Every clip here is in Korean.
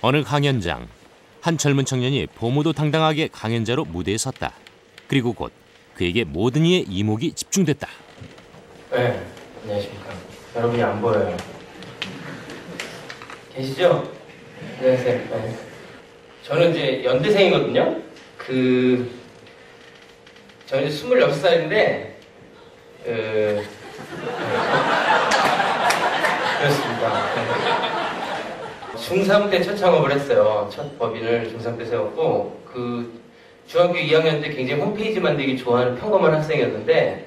어느 강연장, 한 젊은 청년이 보무도당당하게 강연자로 무대에 섰다. 그리고 곧 그에게 모든 이의 이목이 집중됐다. 네, 안녕하십니까. 여러분이 안 보여요. 계시죠? 안녕하세요. 네. 저는 이제 연대생이거든요. 저는 이제 26살인데, 그렇습니다. 중3 때 첫 창업을 했어요. 첫 법인을 중3 때 세웠고, 중학교 2학년 때 굉장히 홈페이지 만들기 좋아하는 평범한 학생이었는데,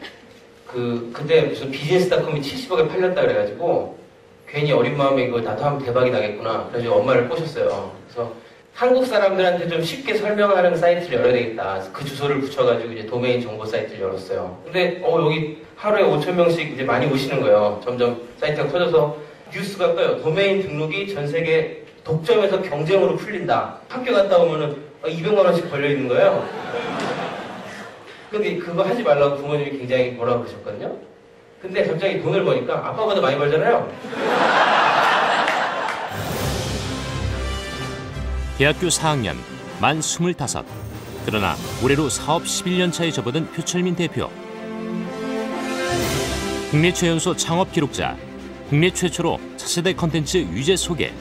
그때 무슨 비즈니스닷컴이 70억에 팔렸다 그래가지고, 괜히 어린 마음에 이거 나도 하면 대박이 나겠구나. 그래서 엄마를 꼬셨어요. 그래서 한국 사람들한테 좀 쉽게 설명하는 사이트를 열어야 되겠다. 그 주소를 붙여가지고 이제 도메인 정보 사이트를 열었어요. 근데 여기 하루에 5,000명씩 이제 많이 오시는 거예요. 점점 사이트가 커져서 뉴스가 떠요. 도메인 등록이 전 세계 독점에서 경쟁으로 풀린다. 학교 갔다 오면은 200만 원씩 걸려 있는 거예요. 근데 그거 하지 말라고 부모님이 굉장히 뭐라 그러셨거든요. 근데 갑자기 돈을 버니까 아빠보다 많이 벌잖아요. 대학교 4학년, 만 25. 그러나 올해로 사업 11년 차에 접어든 표철민 대표. 국내 최연소 창업 기록자, 국내 최초로 차세대 컨텐츠 위젯 소개,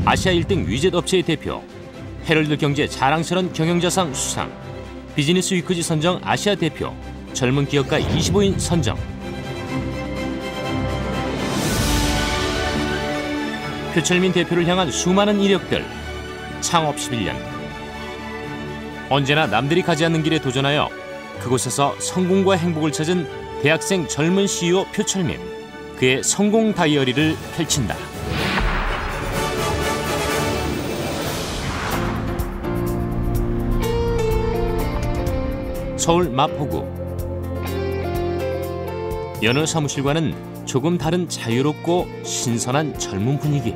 아시아 1등 위젯 업체의 대표, 헤럴드 경제 자랑스러운 경영자상 수상, 비즈니스 위크지 선정 아시아 대표, 젊은 기업가 25인 선정. 표철민 대표를 향한 수많은 이력들. 창업 11년. 언제나 남들이 가지 않는 길에 도전하여 그곳에서 성공과 행복을 찾은 대학생 젊은 CEO 표철민. 그의 성공 다이어리를 펼친다. 서울 마포구. 여느 사무실과는 조금 다른 자유롭고 신선한 젊은 분위기.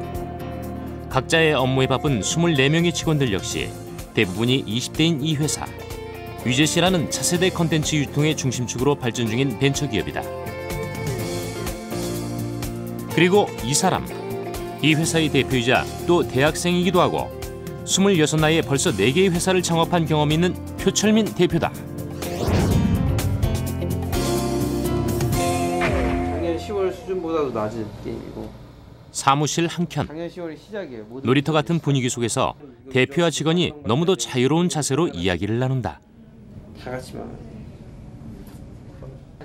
각자의 업무에 바쁜 24명의 직원들 역시 대부분이 20대인 이 회사. 위젯이라는 차세대 컨텐츠 유통의 중심축으로 발전 중인 벤처기업이다. 그리고 이 사람, 이 회사의 대표이자 또 대학생이기도 하고 26 나이에 벌써 4개의 회사를 창업한 경험이 있는 표철민 대표다. 작년 10월 수준보다도 낮은 게임이고. 사무실 한켠. 작년 10월이 시작이에요. 놀이터 같은 분위기 속에서 대표와 직원이 너무도 자유로운 자세로 이야기를 나눈다. 다 같이만.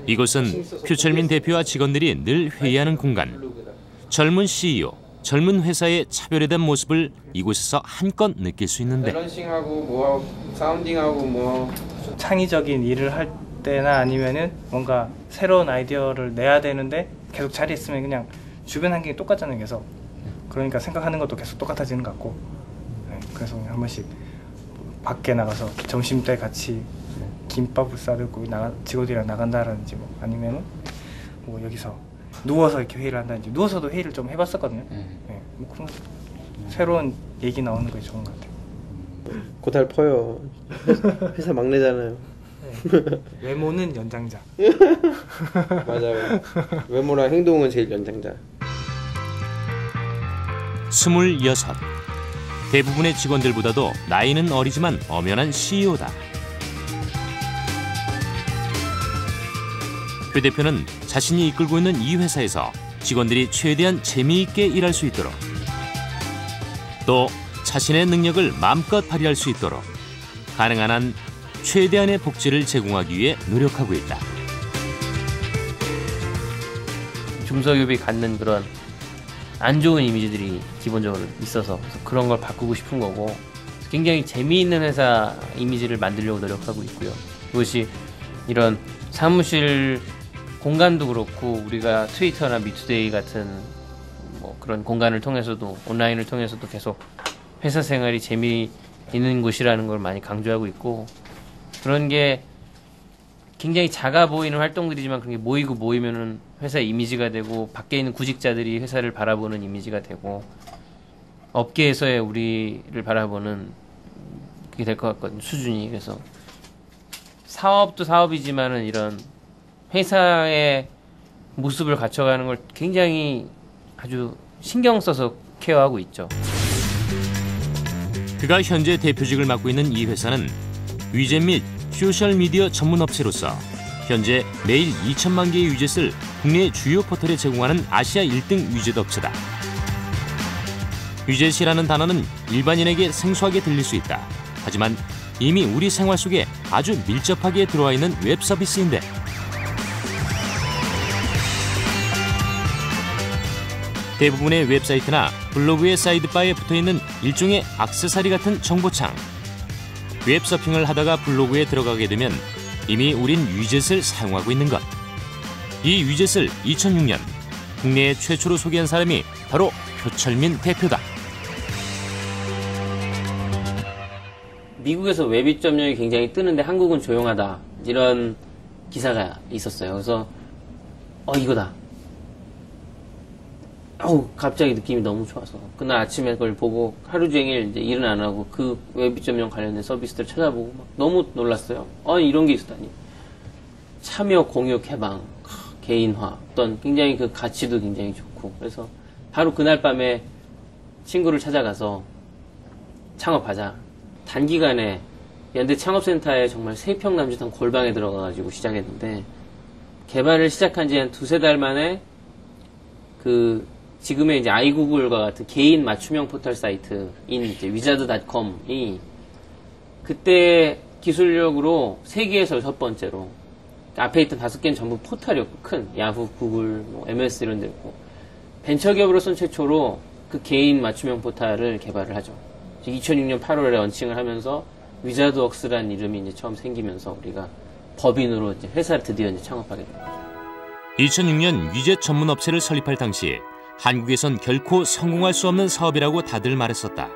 이곳은 표철민 대표와 직원들이 늘 회의하는 공간. 젊은 CEO, 젊은 회사의 차별화된 모습을 이곳에서 한껏 느낄 수 있는데. 밸런싱하고 뭐 사운딩하고 뭐 창의적인 일을 할 때나 아니면은 뭔가 새로운 아이디어를 내야 되는데 계속 자리에 있으면 그냥 주변 환경이 똑같잖아요. 계속. 그러니까 생각하는 것도 계속 똑같아지는 것 같고. 네, 그래서 한 번씩 밖에 나가서 점심 때 같이 김밥을 싸들고 직원들이랑 나간다든지 뭐 아니면은 뭐 여기서 누워서 이렇게 회의를 한다든지. 누워서도 회의를 좀 해봤었거든요. 네, 뭐 그런 새로운 얘기 나오는 게 좋은 것 같아요. 고달퍼요. 회사 막내잖아요. 네, 외모는 연장자. 맞아요. 외모랑 행동은 제일 연장자. 26. 대부분의 직원들보다도 나이는 어리지만 엄연한 CEO다. 표 대표는 자신이 이끌고 있는 이 회사에서 직원들이 최대한 재미있게 일할 수 있도록, 또 자신의 능력을 마음껏 발휘할 수 있도록 가능한 한 최대한의 복지를 제공하기 위해 노력하고 있다. 중소기업이 갖는 그런 안 좋은 이미지들이 기본적으로 있어서 그런 걸 바꾸고 싶은 거고, 굉장히 재미있는 회사 이미지를 만들려고 노력하고 있고요. 그것이 이런 사무실 공간도 그렇고, 우리가 트위터나 미투데이 같은 뭐 그런 공간을 통해서도, 온라인을 통해서도 계속 회사 생활이 재미있는 곳이라는 걸 많이 강조하고 있고, 그런 게 굉장히 작아 보이는 활동들이지만 그런 게 모이면은 회사 이미지가 되고, 밖에 있는 구직자들이 회사를 바라보는 이미지가 되고, 업계에서의 우리를 바라보는 그게 될 것 같거든요, 수준이. 그래서 사업도 사업이지만은 이런 회사의 모습을 갖춰가는 걸 굉장히 아주 신경 써서 케어하고 있죠. 그가 현재 대표직을 맡고 있는 이 회사는 위젯 및 소셜미디어 전문 업체로서 현재 매일 2천만 개의 위젯을 국내 주요 포털에 제공하는 아시아 1등 위젯 업체다. 위젯이라는 단어는 일반인에게 생소하게 들릴 수 있다. 하지만 이미 우리 생활 속에 아주 밀접하게 들어와 있는 웹 서비스인데, 대부분의 웹사이트나 블로그의 사이드바에 붙어있는 일종의 액세서리 같은 정보창. 웹서핑을 하다가 블로그에 들어가게 되면 이미 우린 위젯을 사용하고 있는 것. 이 위젯을 2006년 국내에 최초로 소개한 사람이 바로 표철민 대표다. 미국에서 웹 2.0이 굉장히 뜨는데 한국은 조용하다, 이런 기사가 있었어요. 그래서 이거다. 갑자기 느낌이 너무 좋아서 그날 아침에 그걸 보고 하루 종일 이제 일은 안 하고 그 웹 2.0 관련된 서비스들 찾아보고 막 너무 놀랐어요. 이런 게 있었다니. 참여, 공유, 개방, 개인화, 어떤 굉장히 그 가치도 굉장히 좋고, 그래서 바로 그날 밤에 친구를 찾아가서 창업하자. 단기간에 연대 창업센터에 정말 3평 남짓한 골방에 들어가가지고 시작했는데, 개발을 시작한 지 한 2-3달 만에 지금의 이제 아이구글과 같은 개인 맞춤형 포털 사이트인 이제 위자드.com이 그때 기술력으로 세계에서 6번째로, 앞에 있던 5개는 전부 포털이었고, 큰 야후, 구글, MS 이런 데 있고, 벤처기업으로서는 최초로 그 개인 맞춤형 포털을 개발을 하죠. 2006년 8월에 런칭을 하면서 위자드웍스라는 이름이 이제 처음 생기면서 우리가 법인으로 이제 회사를 드디어 이제 창업하게 된 거죠. 2006년 위젯 전문 업체를 설립할 당시 한국에선 결코 성공할 수 없는 사업이라고 다들 말했었다.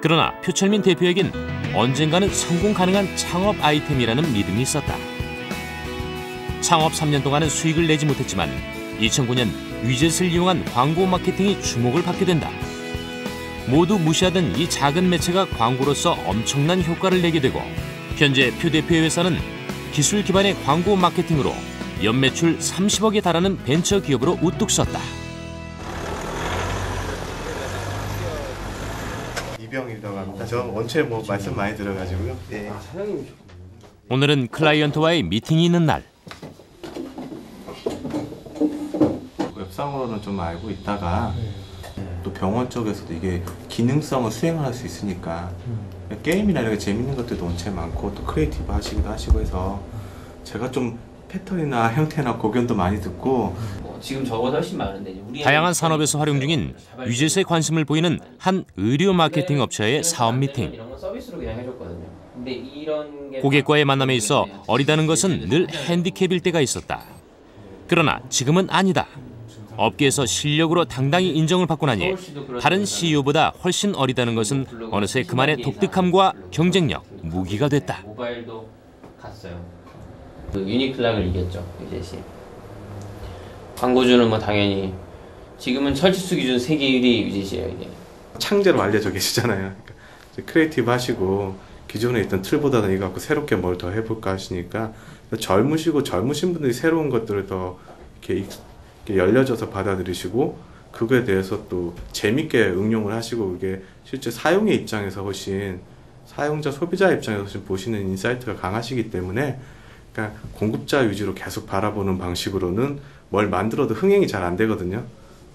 그러나 표철민 대표에겐 언젠가는 성공 가능한 창업 아이템이라는 믿음이 있었다. 창업 3년 동안은 수익을 내지 못했지만 2009년 위젯을 이용한 광고 마케팅이 주목을 받게 된다. 모두 무시하던 이 작은 매체가 광고로서 엄청난 효과를 내게 되고, 현재 표 대표의 회사는 기술 기반의 광고 마케팅으로 연매출 30억에 달하는 벤처 기업으로 우뚝 섰다. 이병이라고 합니다. 저 원체 말씀 많이 들어가지고요. 네. 오늘은 클라이언트와의 미팅이 있는 날. 웹상으로는 좀 알고 있다가 또 병원 쪽에서도 이게 기능성을 수행을 할 수 있으니까 게임이나 이렇게 재밌는 것들도 원체 많고 또 크리에이티브 하시기도 하시고 해서 제가 좀 패턴이나 형태나 고견도 많이 듣고 지금 저보다 훨씬 많은데 다양한 산업에서 활용 중인 위젯에 관심을 보이는 한 의료 마케팅 업체의 사업 미팅. 이런 건 서비스로 그냥 해줬거든요. 근데 이런 게 고객과의 만남에 있어 어리다는 것은 늘 핸디캡일 때가 있었다. 그러나 지금은 아니다. 업계에서 실력으로 당당히 인정을 받고 나니 다른 CEO보다 훨씬 어리다는 것은 어느새 그만의 독특함과 경쟁력, 무기가 됐다. 모바일도 갔어요. 유니클락을 이겼죠, 위젯이. 광고주는 당연히 지금은 철지수 기준 세계 1위 위젯이에요, 이게. 창제로 알려져 계시잖아요. 그러니까 크리에이티브 하시고 기존에 있던 틀보다는 이거 갖고 새롭게 뭘 더 해볼까 하시니까 젊으신 분들이 새로운 것들을 더 이렇게 열려져서 받아들이시고 그거에 대해서 또 재밌게 응용을 하시고, 그게 실제 사용의 입장에서 훨씬 사용자 소비자 입장에서 훨씬 보시는 인사이트가 강하시기 때문에, 그러니까 공급자 위주로 계속 바라보는 방식으로는 뭘 만들어도 흥행이 잘 안 되거든요.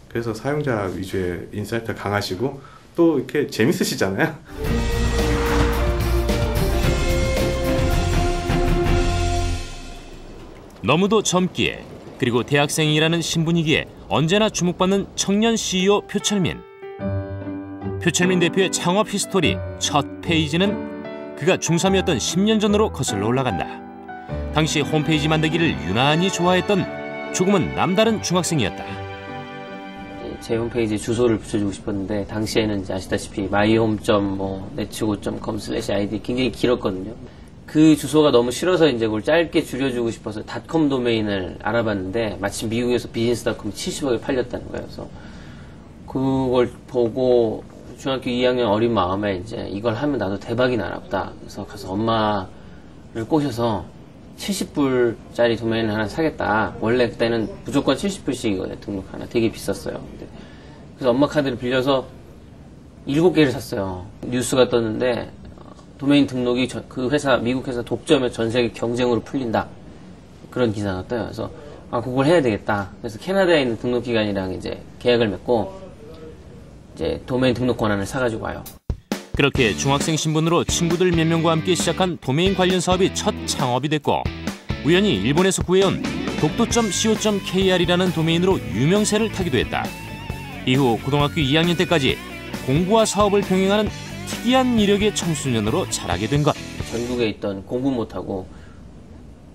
그래서 사용자 위주의 인사이트가 강하시고 또 이렇게 재밌으시잖아요. 너무도 젊기에, 그리고 대학생이라는 신분이기에 언제나 주목받는 청년 CEO 표철민. 표철민 대표의 창업 히스토리 첫 페이지는 그가 중3이었던 10년 전으로 거슬러 올라간다. 당시 홈페이지 만들기를 유난히 좋아했던 조금은 남다른 중학생이었다. 제 홈페이지에 주소를 붙여주고 싶었는데 당시에는 이제 아시다시피 myhome.netsugo.com/id 굉장히 길었거든요. 그 주소가 너무 싫어서 이제 그걸 짧게 줄여주고 싶어서 닷컴 도메인을 알아봤는데 마침 미국에서 비즈니스.com 70억에 팔렸다는 거예요. 그래서 그걸 보고 중학교 2학년 어린 마음에 이제 이걸 하면 나도 대박이 나나 보다. 그래서 가서 엄마를 꼬셔서 70불짜리 도메인을 하나 사겠다. 원래 그때는 무조건 70불씩이거든요. 등록 하나. 되게 비쌌어요. 그래서 엄마 카드를 빌려서 7개를 샀어요. 뉴스가 떴는데 도메인 등록이 그 회사, 미국 회사 독점에 전 세계 경쟁으로 풀린다. 그런 기사가 떠요. 그래서 그걸 해야 되겠다. 그래서 캐나다에 있는 등록기관이랑 이제 계약을 맺고 이제 도메인 등록 권한을 사가지고 와요. 그렇게 중학생 신분으로 친구들 몇 명과 함께 시작한 도메인 관련 사업이 첫 창업이 됐고 우연히 일본에서 구해온 독도.co.kr이라는 도메인으로 유명세를 타기도 했다. 이후 고등학교 2학년 때까지 공부와 사업을 병행하는 특이한 이력의 청소년으로 자라게 된 것. 전국에 있던 공부 못하고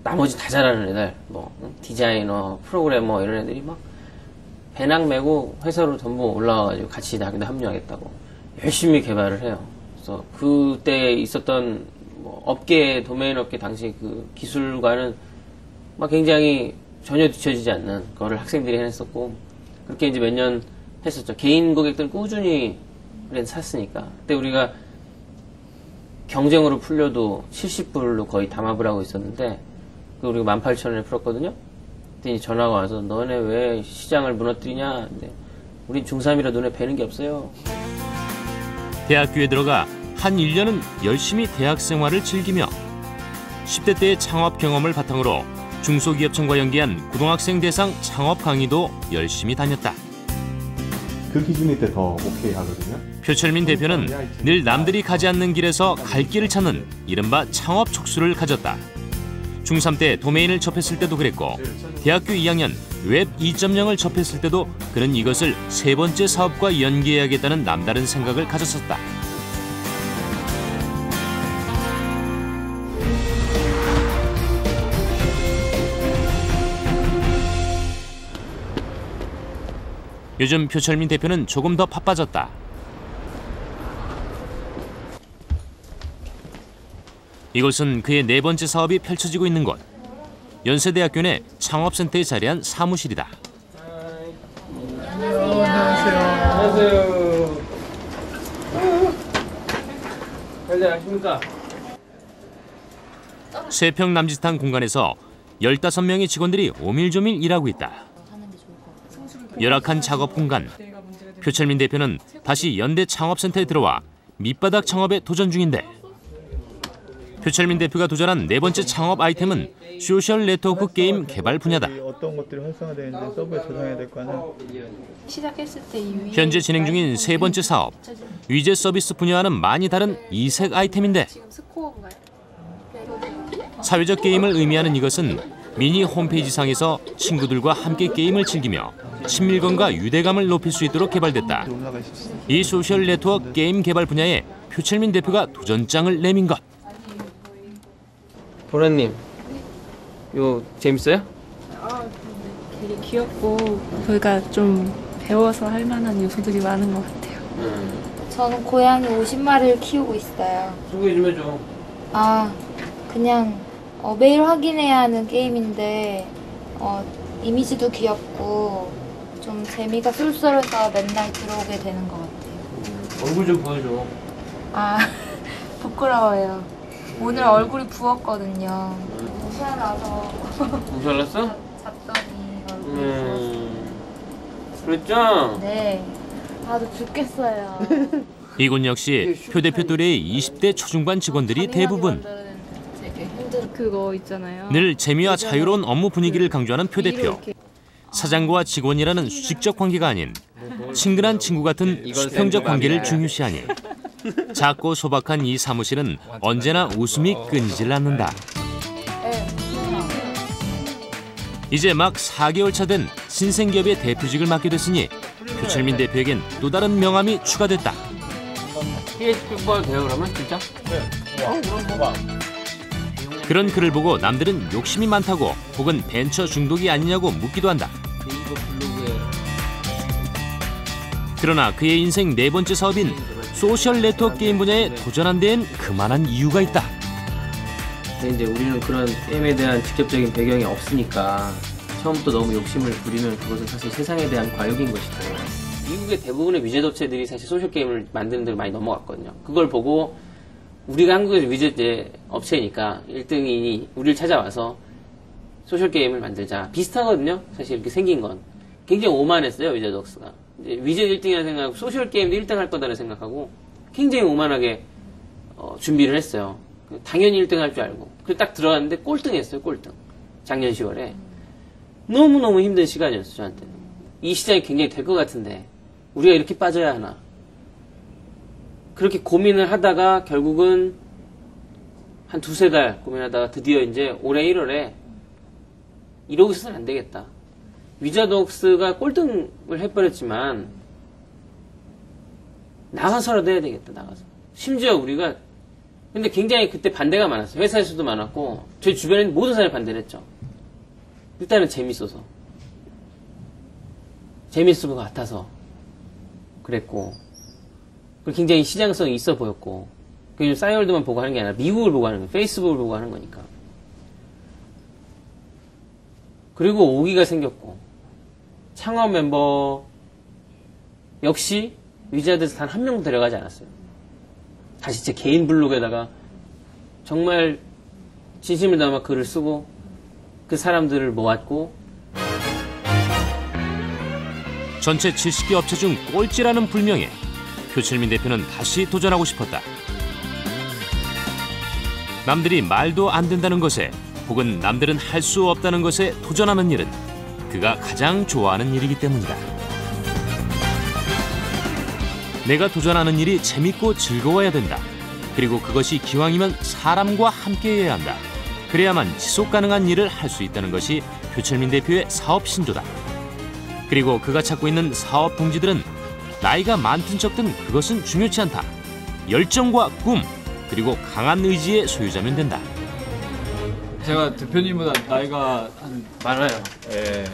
나머지 다 잘하는 애들, 뭐 디자이너, 프로그래머 이런 애들이 막 배낭 메고 회사로 전부 올라와가지고 같이 나기도 합류하겠다고 열심히 개발을 해요. 그래서 그때 있었던 뭐 업계, 도메인 업계 당시 그 기술과는 막 굉장히 전혀 뒤처지지 않는 그거를 학생들이 해냈었고 그렇게 이제 몇 년 했었죠. 개인 고객들 꾸준히 샀으니까. 그때 우리가 경쟁으로 풀려도 70불로 거의 담합을 하고 있었는데 우리가 18,000원에 풀었거든요. 그때 전화가 와서 너네 왜 시장을 무너뜨리냐. 근데 우린 중3이라 눈에 뵈는 게 없어요. 대학교에 들어가 한 1년은 열심히 대학 생활을 즐기며 10대 때의 창업 경험을 바탕으로 중소기업청과 연계한 고등학생 대상 창업 강의도 열심히 다녔다. 그 기준일 때 더 오케이 하거든요. 표철민 대표는 늘 남들이 가지 않는 길에서 갈 길을 찾는 이른바 창업 촉수를 가졌다. 중3 때 도메인을 접했을 때도 그랬고 대학교 2학년 웹 2.0을 접했을 때도 그는 이것을 세 번째 사업과 연계해야겠다는 남다른 생각을 가졌었다. 요즘 표철민 대표는 조금 더 바빠졌다. 이곳은 그의 네 번째 사업이 펼쳐지고 있는 곳. 연세대학교 내 창업센터에 자리한 사무실이다. 안녕하세요. 잘 안녕하십니까? 세 평 남짓한 공간에서 15명의 직원들이 오밀조밀 일하고 있다. 열악한 작업 공간. 표철민 대표는 다시 연대 창업센터에 들어와 밑바닥 창업에 도전 중인데 표철민 대표가 도전한 네 번째 창업 아이템은 소셜 네트워크 게임 개발 분야다. 어떤 것들이 활성화되는지 서버에 저장해야 될 거 아니야? 시작했을 때 이 위에 현재 진행 중인 세 번째 사업. 위젯 서비스 분야와는 많이 다른 이색 아이템인데 지금 스코어인가요? 사회적 게임을 의미하는 이것은 미니 홈페이지 상에서 친구들과 함께 게임을 즐기며 친밀감과 유대감을 높일 수 있도록 개발됐다. 이 소셜 네트워크 게임 개발 분야에 표철민 대표가 도전장을 내민 것. 보라님, 이거 재밌어요? 되게 귀엽고 저희가 좀 배워서 할 만한 요소들이 많은 것 같아요. 저는 고양이 50마리를 키우고 있어요. 소개 좀 해줘. 그냥 매일 확인해야 하는 게임인데 이미지도 귀엽고 좀 재미가 쏠쏠해서 맨날 들어오게 되는 것 같아요. 얼굴 좀 보여줘. 부끄러워요. 오늘 얼굴이 부었거든요. 태어나서 무살랐어? 잤더니 얼굴이 그랬죠? 네. 아주 죽겠어요. 이곳 역시 표 대표 또래의 20대 초중반 직원들이 대부분. 그거 있잖아요. 늘 재미와 자유로운 업무 분위기를 강조하는 표 대표. 사장과 직원이라는 수직적 관계가 아닌 친근한 친구 같은 수평적 관계를 중요시하니 작고 소박한 이 사무실은 언제나 웃음이 끊이질 않는다. 이제 막 4개월 차 된 신생기업의 대표직을 맡게 됐으니 표철민 대표에겐 또 다른 명함이 추가됐다. PHP 뽑아도 돼요 그러면 진짜? 그런 글을 보고 남들은 욕심이 많다고 혹은 벤처 중독이 아니냐고 묻기도 한다. 네이버 블로그에 그러나 그의 인생 네 번째 사업인 소셜 네트워크 게임 분야에 도전한 데엔 그만한 이유가 있다. 근데 이제 우리는 그런 게임에 대한 직접적인 배경이 없으니까 처음부터 너무 욕심을 부리면 그것은 사실 세상에 대한 과욕인 것이고 미국의 대부분의 위젯 업체들이 사실 소셜 게임을 만드는 데로 많이 넘어갔거든요. 그걸 보고 우리가 한국에서 위젯 업체니까 1등인이 우리를 찾아와서 소셜 게임을 만들자. 비슷하거든요. 사실 이렇게 생긴 건. 굉장히 오만했어요, 위젯웍스가. 이제 위젯 1등이라 생각하고 소셜 게임도 1등 할 거다라 생각하고 굉장히 오만하게 준비를 했어요. 당연히 1등 할 줄 알고. 그래서 딱 들어갔는데 꼴등했어요. 꼴등. 작년 10월에. 너무너무 힘든 시간이었어요. 저한테는. 이 시장이 굉장히 될 것 같은데 우리가 이렇게 빠져야 하나. 그렇게 고민을 하다가 결국은 한 2-3달 고민하다가 드디어 이제 올해 1월에 이러고 있어서는 안 되겠다. 위자독스가 꼴등을 해버렸지만 나가서라도 해야 되겠다. 나가서. 심지어 우리가 근데 굉장히 그때 반대가 많았어요. 회사에서도 많았고 저희 주변에는 모든 사람이 반대를 했죠. 일단은 재밌어서. 재밌을 것 같아서 그랬고 그리고 굉장히 시장성이 있어 보였고 그리고 싸이월드만 보고 하는 게 아니라 미국을 보고 하는 거예요. 페이스북을 보고 하는 거니까. 그리고 오기가 생겼고 창업 멤버 역시 위자드에서 단 한 명도 데려가지 않았어요. 다시 제 개인 블로그에다가 정말 진심을 담아 글을 쓰고 그 사람들을 모았고 전체 70개 업체 중 꼴찌라는 불명에 표철민 대표는 다시 도전하고 싶었다. 남들이 말도 안 된다는 것에 혹은 남들은 할 수 없다는 것에 도전하는 일은 그가 가장 좋아하는 일이기 때문이다. 내가 도전하는 일이 재밌고 즐거워야 된다. 그리고 그것이 기왕이면 사람과 함께해야 한다. 그래야만 지속 가능한 일을 할 수 있다는 것이 표철민 대표의 사업 신조다. 그리고 그가 찾고 있는 사업 동지들은 나이가 많든 적든 그것은 중요치 않다. 열정과 꿈, 그리고 강한 의지의 소유자면 된다. 제가 대표님보다 나이가 한 많아요. 예,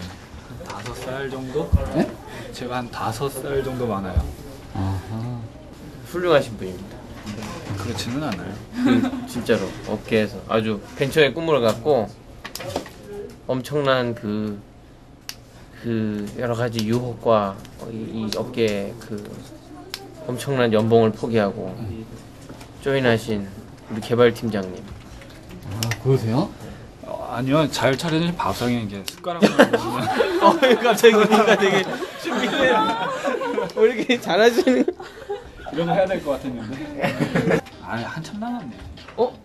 한 5살 정도? 네? 제가 한 5살 정도 많아요. 아하. 훌륭하신 분입니다. 그렇지는 않아요. 진짜로 업계에서 아주 벤처의 꿈을 갖고 엄청난 그 여러 가지 유혹과 이 업계의 그 엄청난 연봉을 포기하고 조인하신 우리 개발팀장님. 아, 그러세요? 아니요, 잘 차리는 밥상에 이제 숟가락만 먹으면. 갑자기 우리가 되게 준비해요. 왜 이렇게 잘하시는? 이런 거 해야 될 것 같았는데. 아, 한참 남았네요.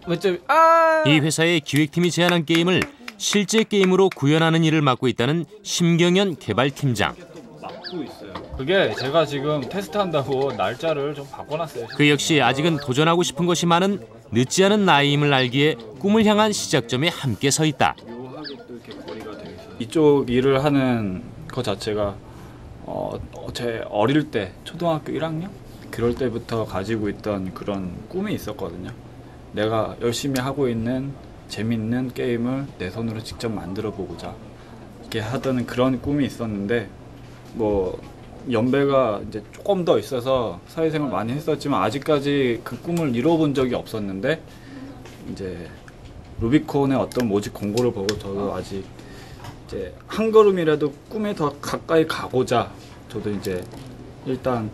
몇 점? 아! 이 회사의 기획팀이 제안한 게임을 실제 게임으로 구현하는 일을 맡고 있다는 심경현 개발팀장. 맡고 있어요. 그게 제가 지금 테스트한다고 날짜를 좀 바꿔놨어요. 그 역시 아직은 도전하고 싶은 것이 많은 늦지 않은 나이임을 알기에 꿈을 향한 시작점에 함께 서 있다. 묘하게 또 이렇게 거리가 되어 있어요. 이쪽 일을 하는 것 자체가 제 어릴 때 초등학교 1학년? 그럴 때부터 가지고 있던 그런 꿈이 있었거든요. 내가 열심히 하고 있는 재밌는 게임을 내 손으로 직접 만들어 보고자 이렇게 하던 그런 꿈이 있었는데 뭐 연배가 이제 조금 더 있어서 사회생활 많이 했었지만 아직까지 그 꿈을 이뤄본 적이 없었는데 이제 루비콘의 어떤 모집 공고를 보고 저도 아직 이제 한 걸음이라도 꿈에 더 가까이 가고자 저도 이제 일단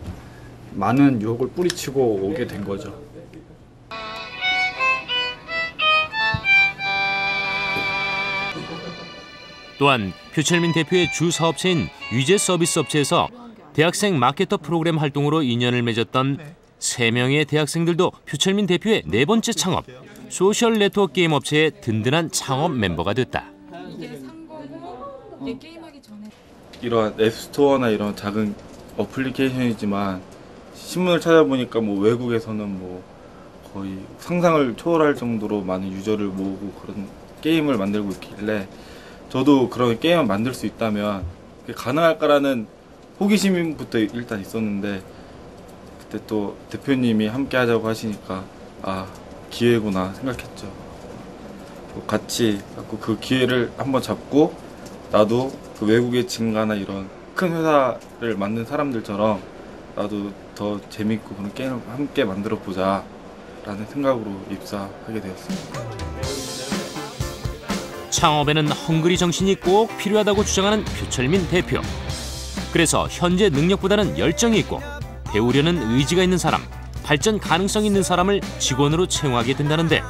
많은 유혹을 뿌리치고 오게 된 거죠. 또한 표철민 대표의 주 사업체인 위젯 서비스 업체에서 대학생 마케터 프로그램 활동으로 인연을 맺었던 3명의 대학생들도 표철민 대표의 4번째 창업, 소셜 네트워크 게임 업체의 든든한 창업 멤버가 됐다. 이런 앱스토어나 이런 작은 어플리케이션이지만 신문을 찾아보니까 뭐 외국에서는 뭐 거의 상상을 초월할 정도로 많은 유저를 모으고 그런 게임을 만들고 있길래 저도 그런 게임을 만들 수 있다면 그게 가능할까라는 호기심부터 일단 있었는데 그때 또 대표님이 함께 하자고 하시니까 아 기회구나 생각했죠. 같이 그 기회를 한번 잡고 나도 그 외국의 증가나 이런 큰 회사를 만든 사람들처럼 나도 더 재밌고 그런 게임을 함께 만들어 보자 라는 생각으로 입사하게 되었습니다. 창업에는 헝그리 정신이 꼭 필요하다고 주장하는 표철민 대표. 그래서 현재 능력보다는 열정이 있고 배우려는 의지가 있는 사람, 발전 가능성 있는 사람을 직원으로 채용하게 된다는데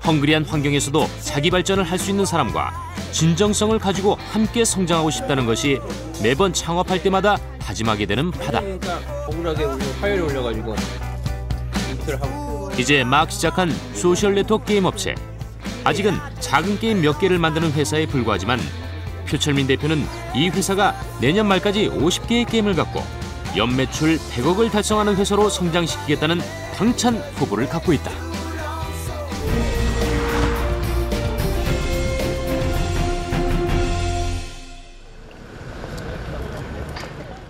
헝그리한 환경에서도 자기 발전을 할 수 있는 사람과 진정성을 가지고 함께 성장하고 싶다는 것이 매번 창업할 때마다 다짐하게 되는 바다. 억울하게 화요일에 올려가지고 이틀 하고. 이제 막 시작한 소셜 네트워크 게임 업체. 아직은 작은 게임 몇 개를 만드는 회사에 불과하지만 표철민 대표는 이 회사가 내년 말까지 50개의 게임을 갖고 연매출 100억을 달성하는 회사로 성장시키겠다는 당찬 포부를 갖고 있다.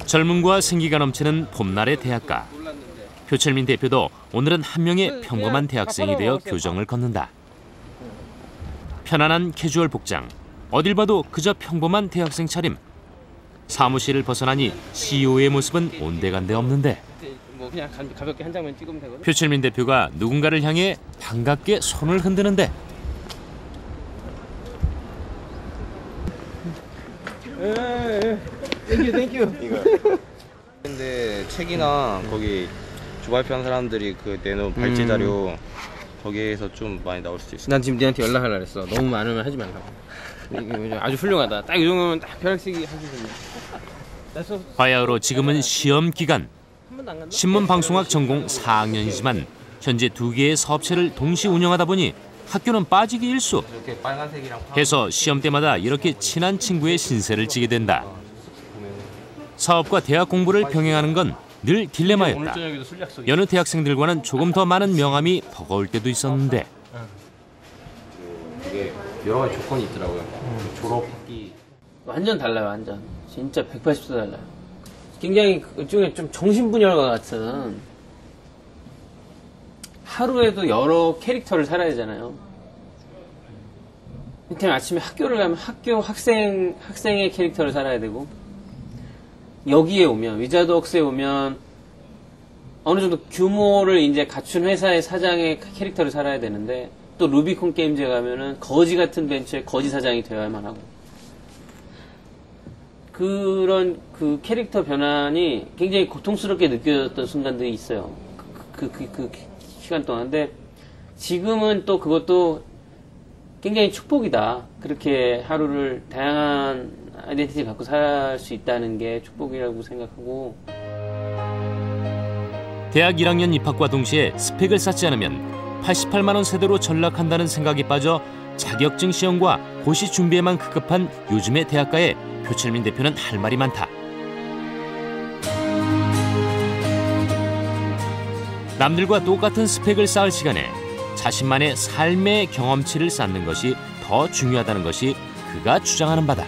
젊음과 생기가 넘치는 봄날의 대학가. 표철민 대표도 오늘은 한 명의 평범한 대학생이 되어 교정을 걷는다. 편안한 캐주얼 복장, 어딜 봐도 그저 평범한 대학생 차림. 사무실을 벗어나니 CEO의 모습은 온데간데 없는데 뭐 그냥 가볍게 한 장면 찍으면 되거든. 표철민 대표가 누군가를 향해 반갑게 손을 흔드는데 땡큐. 이거. 근데 책이나 거기 주발표한 사람들이 그 내놓은 발제 자료 거기에서 좀 많이 나올 수도 있어. 난 지금 니한테 연락하려고 했어. 너무 많으면 하지 말라고. 이게 아주 훌륭하다. 딱 이 정도면 딱 벼락치기 할 수 있는. 바야흐로 지금은 시험 기간. 신문방송학 전공 4학년이지만 현재 2개의 사업체를 동시 운영하다 보니 학교는 빠지기 일수. 해서 시험 때마다 이렇게 친한 친구의 신세를 지게 된다. 사업과 대학 공부를 병행하는 건 늘 딜레마였다. 여느 대학생들과는 조금 더 많은 명함이 버거울 때도 있었는데 이게 여러 가지 조건이 있더라고요. 졸업학기 완전 달라요. 완전 진짜 180도 달라요. 굉장히 일종의 좀 정신분열과 같은, 하루에도 여러 캐릭터를 살아야 되잖아요. 이렇게 아침에 학교를 가면 학생의 캐릭터를 살아야 되고, 여기에 오면, 위자드웍스에 오면 어느 정도 규모를 이제 갖춘 회사의 사장의 캐릭터를 살아야 되는데, 또 루비콘 게임즈에 가면은 거지 같은 벤처의 거지 사장이 되어야만 하고, 그런 그 캐릭터 변환이 굉장히 고통스럽게 느껴졌던 순간들이 있어요. 그 시간 동안. 근데 지금은 또 그것도 굉장히 축복이다. 그렇게 하루를 다양한 아이덴티티를 갖고 살 수 있다는 게 축복이라고 생각하고. 대학 1학년 입학과 동시에 스펙을 쌓지 않으면 88만 원 세대로 전락한다는 생각이 빠져 자격증 시험과 고시 준비에만 급급한 요즘의 대학가에 표철민 대표는 할 말이 많다. 남들과 똑같은 스펙을 쌓을 시간에 자신만의 삶의 경험치를 쌓는 것이 더 중요하다는 것이 그가 주장하는 바다.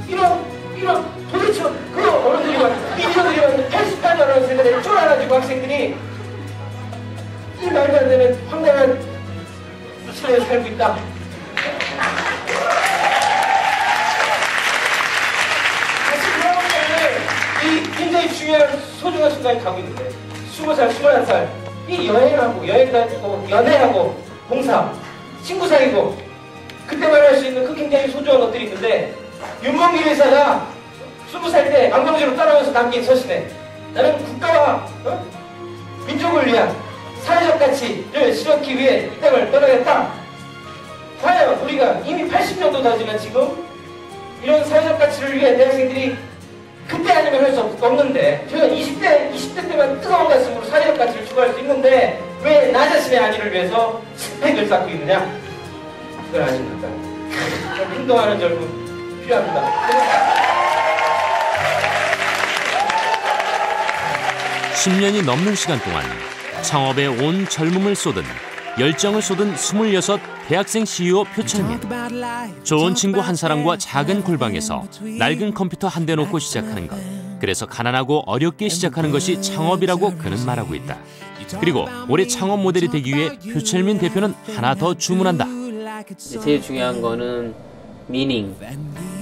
이런 도대체 그 어른들이만 이들이만 88년 세대를 쫄아가지고 학생들이 이 말도 안 되는 황당한 시대에 살고 있다. 이 굉장히 중요한 소중한 순간이 가고 있는데 20살, 21살 이 여행하고 여행 다니고 연애하고 봉사, 친구 사귀고 그때만 할 수 있는 그 굉장히 소중한 것들이 있는데 윤봉길 의사가 20살 때 망명지로 따라오면서 남긴 서신에 나는 국가와 민족을 위한 사회적 가치를 실현하기 위해 이 땅을 떠나겠다. 과연 우리가 이미 80년도 다 지난 지금 이런 사회적 가치를 위해 대학생들이 그때 아니면 할 수 없는데 제가 20대 때만 뜨거운 가슴으로 사회적 가치를 추구할 수 있는데 왜 나 자신의 안위를 위해서 스펙을 쌓고 있느냐? 그걸 아십니까? 좀 행동하는 젊음 필요합니다. 10년이 넘는 시간 동안 창업에 온 젊음을 쏟은 열정을 쏟은 26 대학생 CEO 표철민. 좋은 친구 한 사람과 작은 골방에서 낡은 컴퓨터 한 대 놓고 시작하는 것. 그래서 가난하고 어렵게 시작하는 것이 창업이라고 그는 말하고 있다. 그리고 올해 창업 모델이 되기 위해 표철민 대표는 하나 더 주문한다. 제일 중요한 거는 미닝.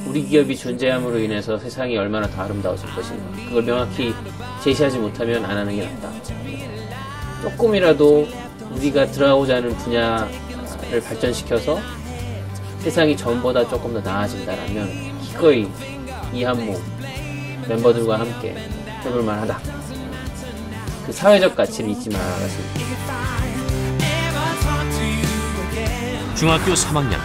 우리 기업이 존재함으로 인해서 세상이 얼마나 더 아름다워질 것인가. 그걸 명확히 제시하지 못하면 안 하는 게 낫다. 조금이라도 우리가 들어가고자 하는 분야를 발전시켜서 세상이 전보다 조금 더 나아진다라면 기꺼이 이 한몫 멤버들과 함께 해볼 만하다. 그 사회적 가치를 잊지 말았습니다. 중학교 3학년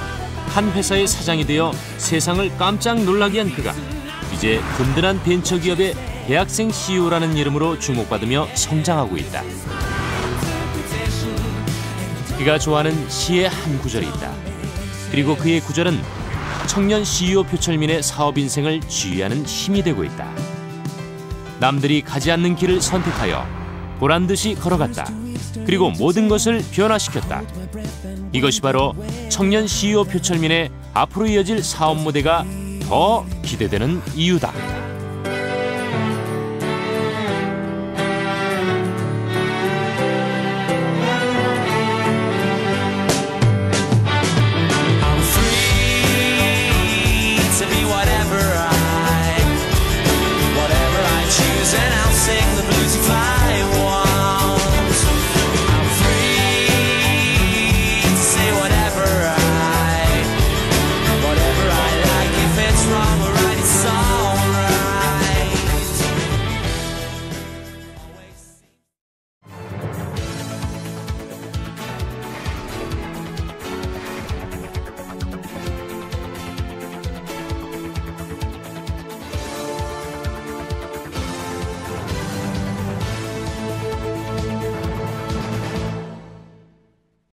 한 회사의 사장이 되어 세상을 깜짝 놀라게 한 그가 이제 든든한 벤처기업의 대학생 CEO라는 이름으로 주목받으며 성장하고 있다. 그가 좋아하는 시의 한 구절이 있다. 그리고 그의 구절은 청년 CEO 표철민의 사업 인생을 지휘하는 힘이 되고 있다. 남들이 가지 않는 길을 선택하여 보란듯이 걸어갔다. 그리고 모든 것을 변화시켰다. 이것이 바로 청년 CEO 표철민의 앞으로 이어질 사업 무대가 더 기대되는 이유다.